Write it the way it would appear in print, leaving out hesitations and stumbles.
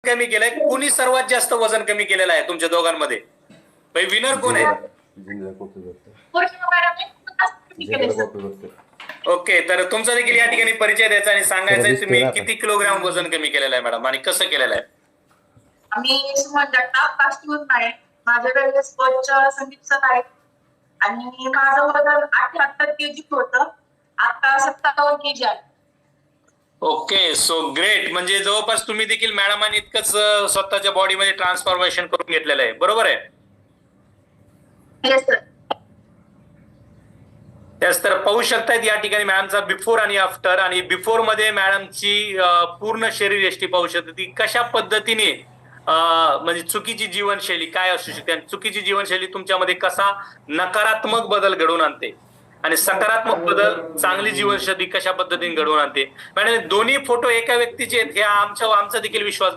कमी केलंय? कुणी सर्वात जास्त वजन कमी केलेलं आहे तुमच्या दोघांमध्ये? विनर कोण आहे? ओके, तर तुमचा देखील या ठिकाणी परिचय द्यायचा आणि सांगायचा आहे तुम्ही किती किलोग्राम वजन कमी केलेलं आहे मॅडम आणि कसं केलेलं आहे? आम्ही सुमन जगताप काष्टीवरून आहे. माझ्याकडे स्पर्शच्या संगीतचं आहे आणि माझं वजन 78 kg होतं. आता 57 kg आहे. Okay, so great. म्हणजे जवळपास तुम्ही देखील मॅडमांनी इतकंच स्वतःच्या बॉडीमध्ये ट्रान्सफॉर्मेशन करून घेतलेलं आहे, बरोबर आहे? Yes sir. तेच तर पाहू शकतायत या ठिकाणी मॅडमचा बिफोर आणि आफ्टर. आणि बिफोर मध्ये मॅडमची पूर्ण शरीर यष्टी पाहू शकते ती कशा पद्धतीने म्हणजे चुकीची जीवनशैली काय असू शकते आणि चुकीची जीवनशैली तुमच्यामध्ये कसा नकारात्मक बदल घडवून आणते आणि सकारात्मक बदल चांगली जीवनशैली कशा पद्धतीने घडवून आणते. मॅडम दोन्ही फोटो एका व्यक्तीचे आहेत हे आमचा देखील विश्वास